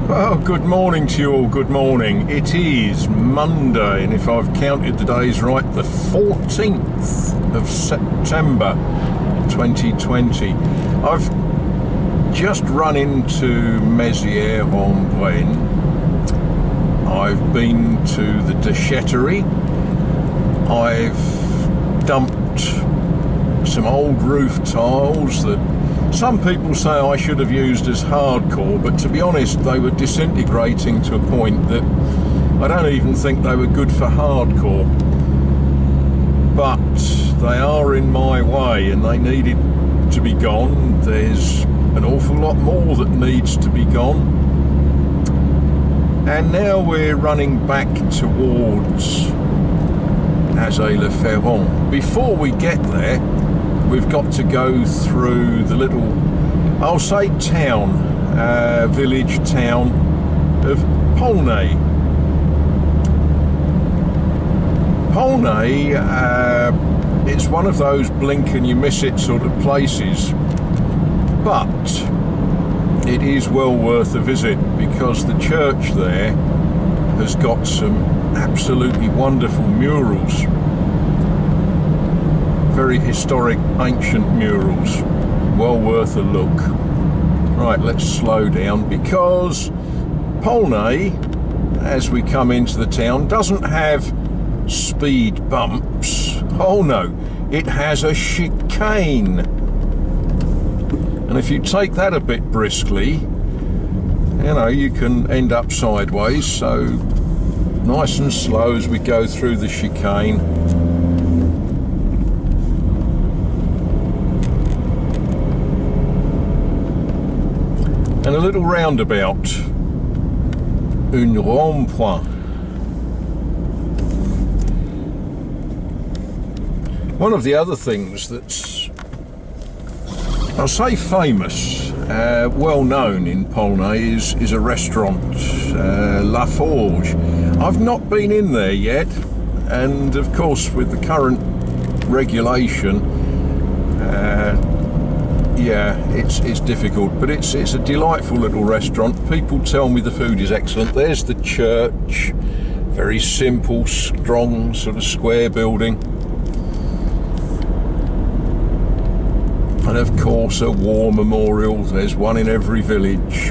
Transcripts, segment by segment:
Well, good morning to you all, good morning. It is Monday, and if I've counted the days right, the 14th of September 2020. I've just run into Mézières-en-Brenne. I've been to the déchetterie. I've dumped some old roof tiles that some people say I should have used as hardcore, but to be honest, they were disintegrating to a point that I don't even think they were good for hardcore. But they are in my way and they needed to be gone. There's an awful lot more that needs to be gone. And now we're running back towards Azay-le-Ferron. Before we get there, we've got to go through the little, I'll say town, village town of Paulnay. Paulnay, it's one of those blink and you miss it sort of places, but it is well worth a visit because the church there has got some absolutely wonderful murals. Very historic, ancient murals, well worth a look. Right, let's slow down because Paulnay, as we come into the town, doesn't have speed bumps. Oh no, it has a chicane. And if you take that a bit briskly, you know, you can end up sideways. So nice and slow as we go through the chicane. And a little roundabout, un rond-point. One of the other things that's, I'll say famous, well known in Paulnay is a restaurant, La Forge. I've not been in there yet, and of course with the current regulation, yeah, it's difficult, but it's a delightful little restaurant. People tell me the food is excellent. There's the church, very simple, strong, sort of square building. And of course a war memorial, there's one in every village.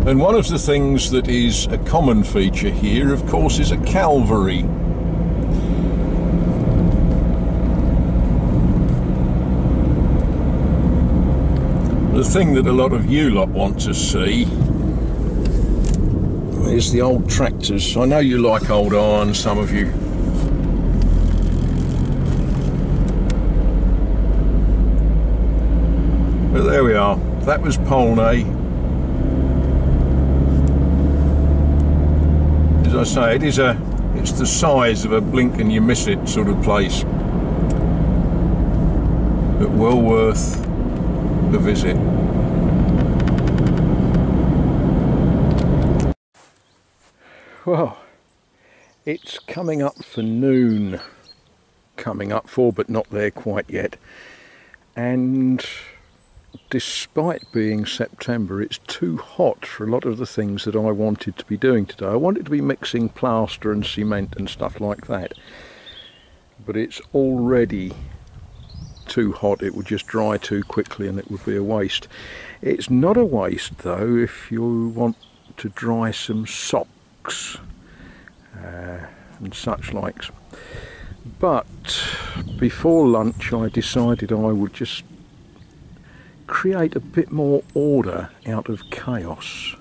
And one of the things that is a common feature here, of course, is a Calvary. The thing that a lot of you lot want to see is the old tractors. I know you like old iron, some of you. But there we are. That was Paulnay. As I say, it's the size of a blink and you miss it sort of place. But well worth the visit. Well, it's coming up for noon. Coming up for, but not there quite yet. And despite being September, it's too hot for a lot of the things that I wanted to be doing today. I wanted to be mixing plaster and cement and stuff like that. But it's already too hot. It would just dry too quickly and it would be a waste. It's not a waste though if you want to dry some socks and such likes. But before lunch I decided I would just create a bit more order out of chaos.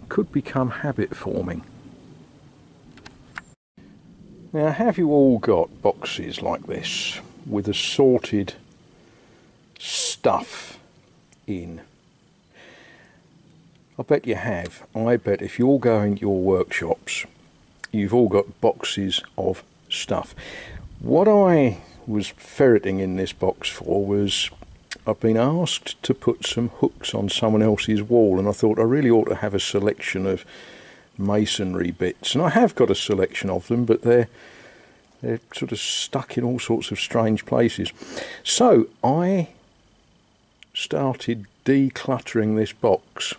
Could become habit forming. Now, have you all got boxes like this with assorted stuff in? I bet you have. I bet if you all go into your workshops, you've all got boxes of stuff. What I was ferreting in this box for was, I've been asked to put some hooks on someone else's wall, and I thought I really ought to have a selection of masonry bits, and I have got a selection of them, but they're sort of stuck in all sorts of strange places. So I started decluttering this box,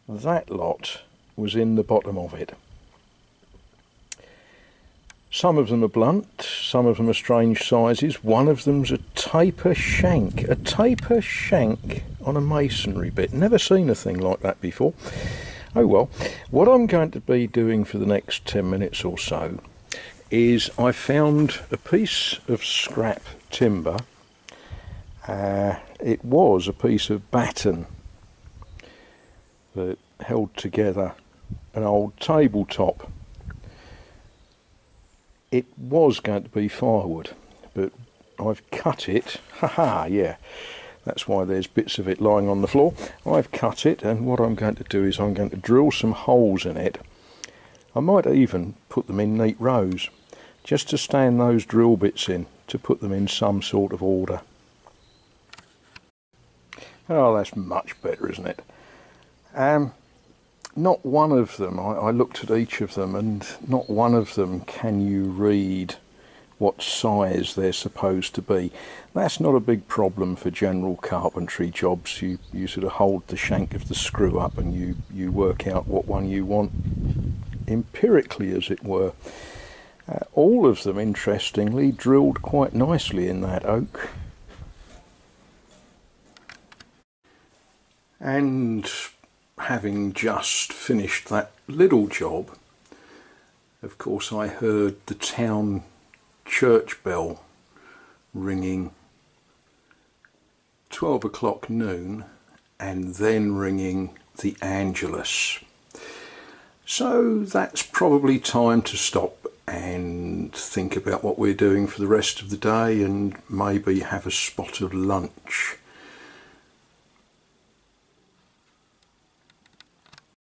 that lot was in the bottom of it. Some of them are blunt, some of them are strange sizes. One of them's a taper shank on a masonry bit. Never seen a thing like that before. Oh well, what I'm going to be doing for the next 10 minutes or so is I found a piece of scrap timber. It was a piece of batten that held together an old tabletop. It was going to be firewood, but I've cut it. Haha, yeah, that's why there's bits of it lying on the floor. I've cut it, and what I'm going to do is I'm going to drill some holes in it. I might even put them in neat rows, just to stand those drill bits in, to put them in some sort of order. Oh, that's much better, isn't it? Not one of them, I looked at each of them, and not one of them can you read what size they're supposed to be. That's not a big problem for general carpentry jobs. You sort of hold the shank of the screw up and you work out what one you want empirically, as it were. All of them, interestingly, drilled quite nicely in that oak. And having just finished that little job, of course I heard the town church bell ringing 12 o'clock noon, and then ringing the Angelus. So that's probably time to stop and think about what we're doing for the rest of the day, and maybe have a spot of lunch.